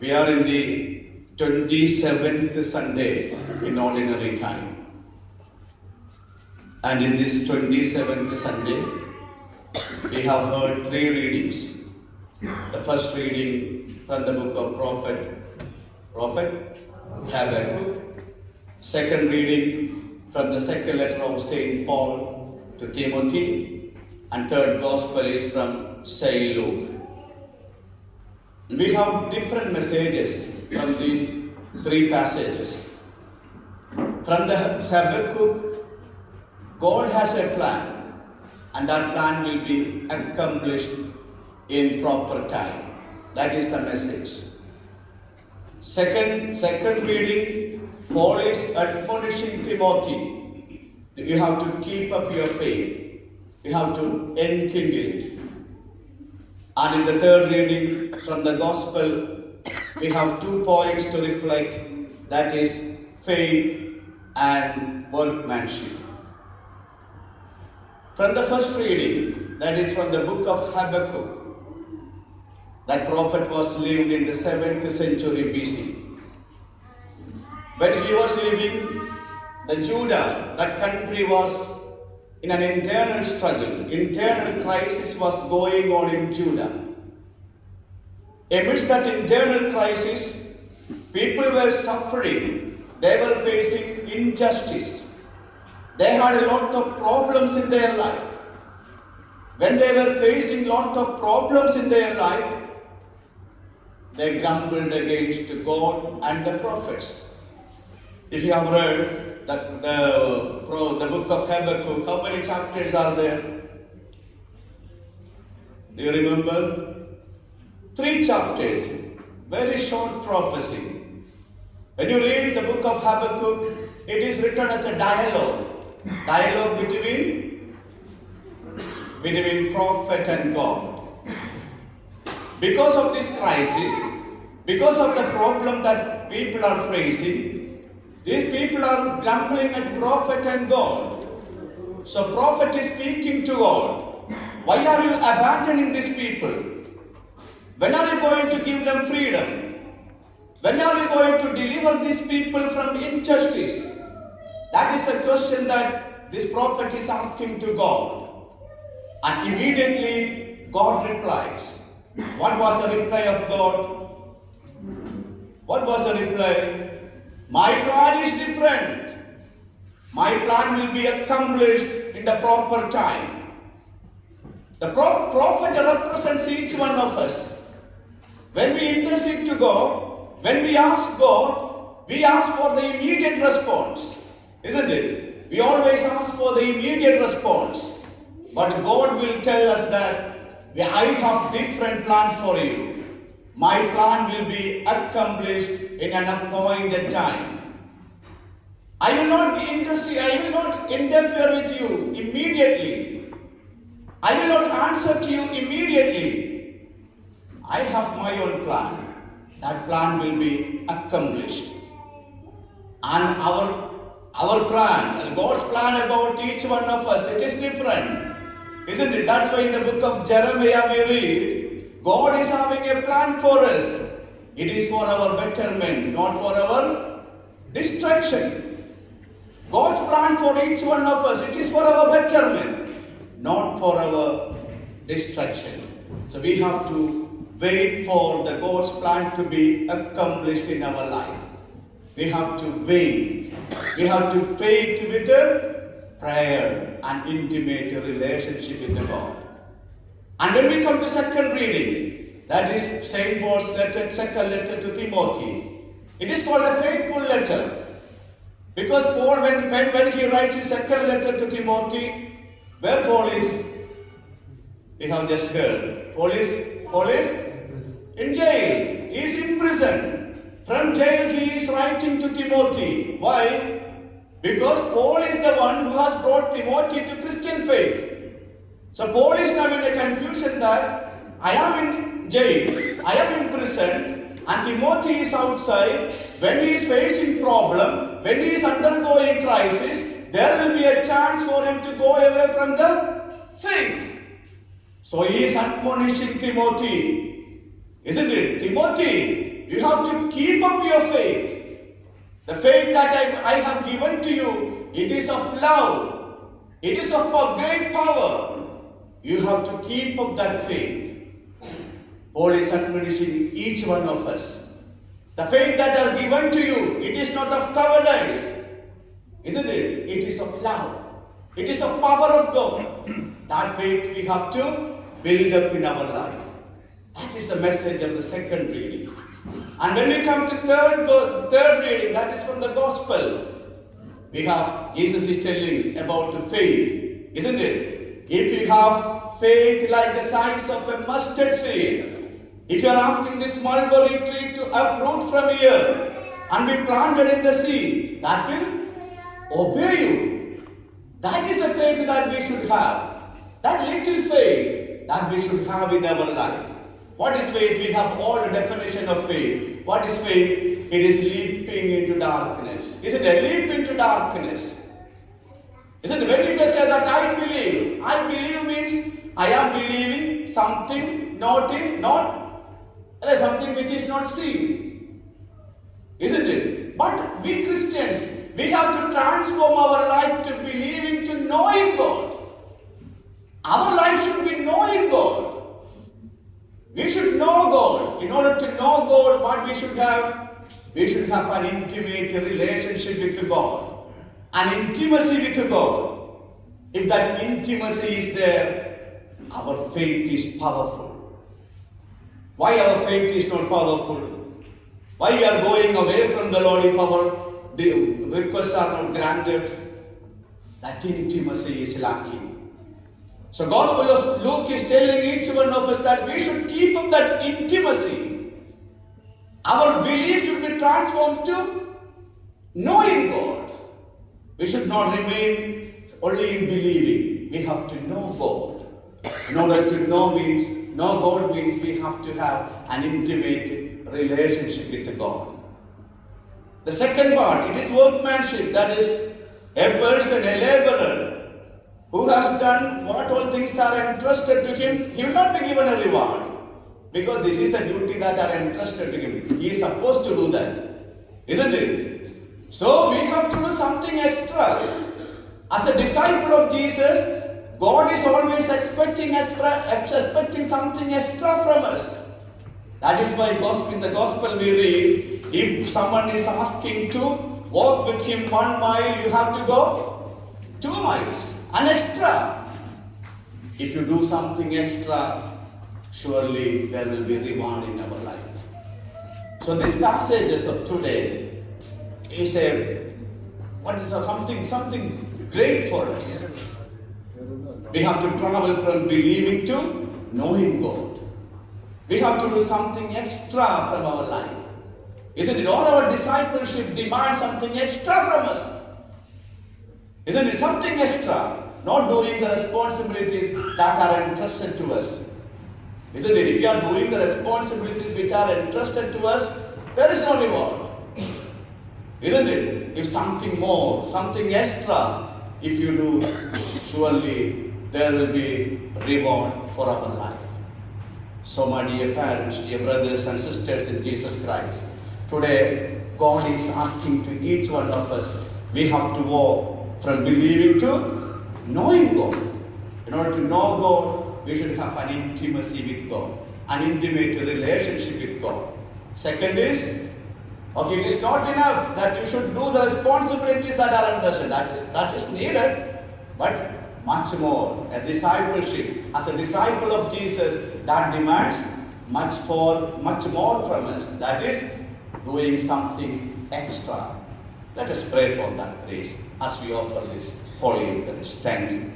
We are in the 27th Sunday in ordinary time. And in this 27th Sunday, we have heard three readings. The first reading from the book of Prophet Habakkuk. Second reading from the second letter of Saint Paul to Timothy. And third gospel is from Saint Luke. We have different messages from these three passages. From the Habakkuk, God has a plan, and that plan will be accomplished in proper time. That is the message. Second reading, Paul is admonishing Timothy. You have to keep up your faith. You have to enkindle it. And in the third reading from the Gospel, we have 2 points to reflect, that is faith and workmanship. From the first reading, that is from the book of Habakkuk, that prophet was lived in the 7th century BC. When he was living, the Judah, that country was in an internal struggle. Internal crisis was going on in Judah. Amidst that internal crisis, people were suffering. They were facing injustice. They had a lot of problems in their life. When they were facing a lot of problems in their life, they grumbled against God and the prophets. If you have read that the book of Habakkuk, how many chapters are there? Do you remember? 3 chapters. Very short prophecy. When you read the book of Habakkuk, it is written as a dialogue. Dialogue between prophet and God. Because of this crisis, because of the problem that people are facing, these people are grumbling at prophet and God. So prophet is speaking to God. Why are you abandoning these people? When are you going to give them freedom? When are you going to deliver these people from injustice? That is the question that this prophet is asking to God. And immediately God replies. What was the reply of God? What was the reply? My plan is different. My plan will be accomplished in the proper time. The prophet represents each one of us. When we intercede to God, when we ask God, we ask for the immediate response. Isn't it? We always ask for the immediate response. But God will tell us that I have different plan for you. My plan will be accomplished in an appointed time. I will not interfere with you immediately. I will not answer to you immediately. I have my own plan. That plan will be accomplished. And our plan, and God's plan about each one of us, it is different. Isn't it? That's why in the book of Jeremiah we read, God is having a plan for us. It is for our betterment, not for our destruction. God's plan for each one of us, it is for our betterment, not for our destruction. So we have to wait for the God's plan to be accomplished in our life. We have to wait. We have to wait with a prayer and intimate relationship with God. And when we come to second reading, that is Saint Paul's second letter to Timothy. It is called a faithful letter. Because Paul, when he writes his second letter to Timothy, where Paul is, we have just heard. Paul is in jail. He is in prison. From jail he is writing to Timothy. Why? Because Paul is the one who has brought Timothy to Christian faith. So Paul is now in a confusion that I am in jail, I am in prison, and Timothy is outside. When he is facing problem, when he is undergoing crisis, there will be a chance for him to go away from the faith. So he is admonishing Timothy. Isn't it? Timothy, you have to keep up your faith. The faith that I have given to you, it is of love. It is of a great power. You have to keep up that faith. Paul is admonishing each one of us. The faith that I have given to you, it is not of cowardice. Isn't it? It is of love. It is of power of God. That faith we have to build up in our life. That is the message of the second reading. And when we come to third reading, that is from the gospel. We have, Jesus is telling about the faith, isn't it? If you have faith like the size of a mustard seed, if you are asking this mulberry tree to uproot from here and be planted in the sea, that will obey you. That is the faith that we should have. That little faith that we should have in our life. What is faith? We have all the definition of faith. What is faith? It is leaping into darkness. Isn't it? Leap into darkness. Isn't it? When people say that I believe means I am believing something something which is not seen. Isn't it? But we Christians, we have to transform our life to believing, to knowing God. Our life should be knowing God. We should know God. In order to know God, what we should have? We should have an intimate relationship with God. An intimacy with God. If that intimacy is there, our faith is powerful. Why our faith is not powerful? Why we are going away from the Lord if our requests are not granted? That intimacy is lacking. So Gospel of Luke is telling each one of us that we should keep up that intimacy. Our belief should be transformed to knowing God. We should not remain only in believing. We have to know God. In order to know God means we have to have an intimate relationship with God. The second part, it is workmanship. That is a person, a laborer, who has done what all things are entrusted to him. He will not be given a reward, because this is a duty that are entrusted to him. He is supposed to do that, isn't it? So we have to do something extra. As a disciple of Jesus, God is always expecting something extra from us. That is why in the gospel we read, if someone is asking to walk with him 1 mile, you have to go 2 miles. An extra. If you do something extra, surely there will be reward in our life. So this passage of today is something great for us. We have to travel from believing to knowing God. We have to do something extra from our life. Isn't it? All our discipleship demands something extra from us. Isn't it? Something extra. Not doing the responsibilities that are entrusted to us. Isn't it? If you are doing the responsibilities which are entrusted to us, there is no reward. Isn't it? If something more, something extra, if you do, surely there will be reward for our life. So my dear parents, dear brothers and sisters in Jesus Christ, today God is asking to each one of us, we have to walk from believing to knowing God. In order to know God, we should have an intimacy with God, an intimate relationship with God. Second is, it is not enough that you should do the responsibilities that are entrusted. That is needed, but much more. A discipleship, as a disciple of Jesus, that demands much more from us. That is doing something extra. Let us pray for that, please, as we offer this Holy Eucharist. Thank you.